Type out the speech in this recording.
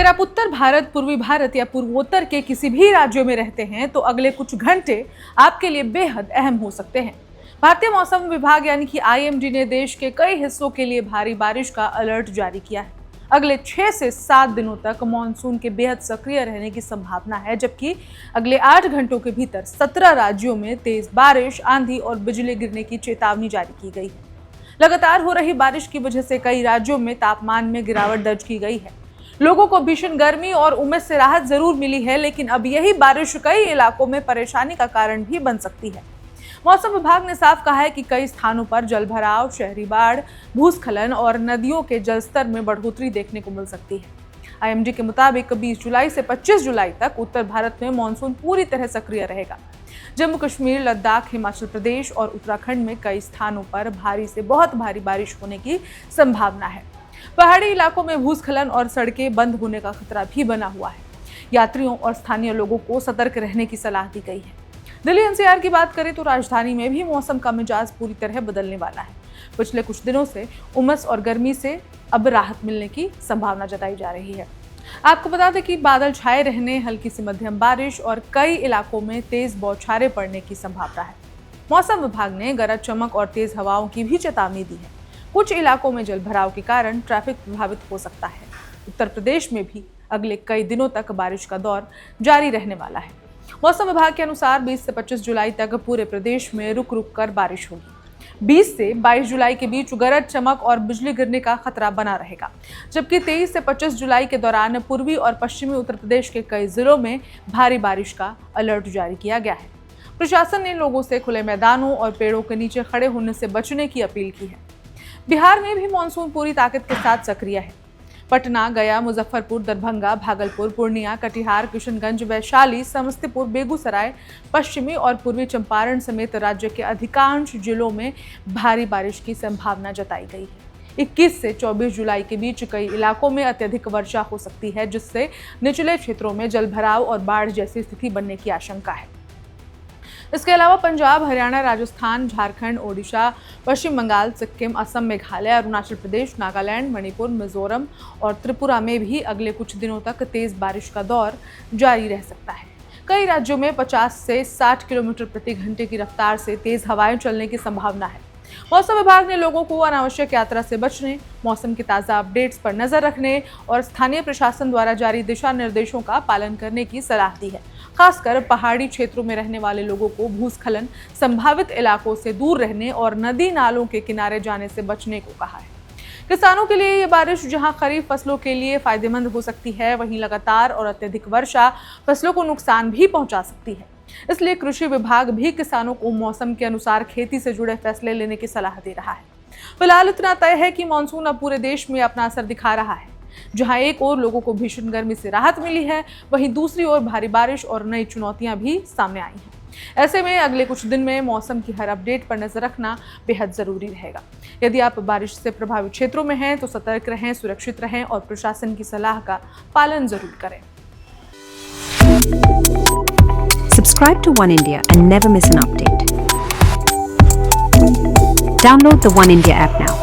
अगर आप उत्तर भारत, पूर्वी भारत या पूर्वोत्तर के किसी भी राज्यों में रहते हैं तो अगले कुछ घंटे आपके लिए बेहद अहम हो सकते हैं। भारतीय मौसम विभाग यानी कि आईएमडी ने देश के कई हिस्सों के लिए भारी बारिश का अलर्ट जारी किया है। अगले 6 से 7 दिनों तक मानसून के बेहद सक्रिय रहने की संभावना है, जबकि अगले 8 घंटों के भीतर 17 राज्यों में तेज बारिश, आंधी और बिजली गिरने की चेतावनी जारी की गई है। लगातार हो रही बारिश की वजह से कई राज्यों में तापमान में गिरावट दर्ज की गई है। लोगों को भीषण गर्मी और उमस से राहत जरूर मिली है, लेकिन अब यही बारिश कई इलाकों में परेशानी का कारण भी बन सकती है। मौसम विभाग ने साफ कहा है कि कई स्थानों पर जलभराव, शहरी बाढ़, भूस्खलन और नदियों के जलस्तर में बढ़ोतरी देखने को मिल सकती है। आईएमडी के मुताबिक 20 जुलाई से 25 जुलाई तक उत्तर भारत में मानसून पूरी तरह सक्रिय रहेगा। जम्मू कश्मीर, लद्दाख, हिमाचल प्रदेश और उत्तराखंड में कई स्थानों पर भारी से बहुत भारी बारिश होने की संभावना है। पहाड़ी इलाकों में भूस्खलन और सड़कें बंद होने का खतरा भी बना हुआ है। यात्रियों और स्थानीय लोगों को सतर्क रहने की सलाह दी गई है। दिल्ली एनसीआर की बात करें तो राजधानी में भी मौसम का मिजाज पूरी तरह बदलने वाला है। पिछले कुछ दिनों से उमस और गर्मी से अब राहत मिलने की संभावना जताई जा रही है। आपको बता दें कि बादल छाए रहने, हल्की से मध्यम बारिश और कई इलाकों में तेज बौछारें पड़ने की संभावना है। मौसम विभाग ने गरज चमक और तेज हवाओं की भी चेतावनी दी है। कुछ इलाकों में जलभराव के कारण ट्रैफिक प्रभावित हो सकता है। उत्तर प्रदेश में भी अगले कई दिनों तक बारिश का दौर जारी रहने वाला है। मौसम विभाग के अनुसार 20 से 25 जुलाई तक पूरे प्रदेश में रुक रुक कर बारिश होगी। 20 से 22 जुलाई के बीच गरज चमक और बिजली गिरने का खतरा बना रहेगा, जबकि 23 से 25 जुलाई के दौरान पूर्वी और पश्चिमी उत्तर प्रदेश के कई जिलों में भारी बारिश का अलर्ट जारी किया गया है। प्रशासन ने लोगों से खुले मैदानों और पेड़ों के नीचे खड़े होने से बचने की अपील की है। बिहार में भी मानसून पूरी ताकत के साथ सक्रिय है। पटना, गया, मुजफ्फरपुर, दरभंगा, भागलपुर, पूर्णिया, कटिहार, किशनगंज, वैशाली, समस्तीपुर, बेगूसराय, पश्चिमी और पूर्वी चंपारण समेत राज्य के अधिकांश जिलों में भारी बारिश की संभावना जताई गई है। 21 से 24 जुलाई के बीच कई इलाकों में अत्यधिक वर्षा हो सकती है, जिससे निचले क्षेत्रों में जलभराव और बाढ़ जैसी स्थिति बनने की आशंका है। इसके अलावा पंजाब, हरियाणा, राजस्थान, झारखंड, ओडिशा, पश्चिम बंगाल, सिक्किम, असम, मेघालय, अरुणाचल प्रदेश, नागालैंड, मणिपुर, मिजोरम और त्रिपुरा में भी अगले कुछ दिनों तक तेज बारिश का दौर जारी रह सकता है। कई राज्यों में 50 से 60 किलोमीटर प्रति घंटे की रफ्तार से तेज हवाएं चलने की संभावना है। मौसम विभाग ने लोगों को अनावश्यक यात्रा से बचने, मौसम की ताज़ा अपडेट्स पर नजर रखने और स्थानीय प्रशासन द्वारा जारी दिशा निर्देशों का पालन करने की सलाह दी है। खासकर पहाड़ी क्षेत्रों में रहने वाले लोगों को भूस्खलन, संभावित इलाकों से दूर रहने और नदी नालों के किनारे जाने से बचने को कहा है। किसानों के लिए ये बारिश जहां खरीफ फसलों के लिए फायदेमंद हो सकती है, वहीं लगातार और अत्यधिक वर्षा फसलों को नुकसान भी पहुंचा सकती है। इसलिए कृषि विभाग भी किसानों को मौसम के अनुसार खेती से जुड़े फैसले लेने की सलाह दे रहा है। फिलहाल इतना तय है कि मानसून अब पूरे देश में अपना असर दिखा रहा है। जहां एक ओर लोगों को भीषण गर्मी से राहत मिली है, वहीं दूसरी ओर भारी बारिश और नई चुनौतियां भी सामने आई हैं। ऐसे में अगले कुछ दिन में मौसम की हर अपडेट पर नजर रखना बेहद जरूरी रहेगा। यदि आप बारिश से प्रभावित क्षेत्रों में हैं तो सतर्क रहें, सुरक्षित रहें और प्रशासन की सलाह का पालन जरूर करें। Subscribe to One India and never miss an update. Download the One India app now.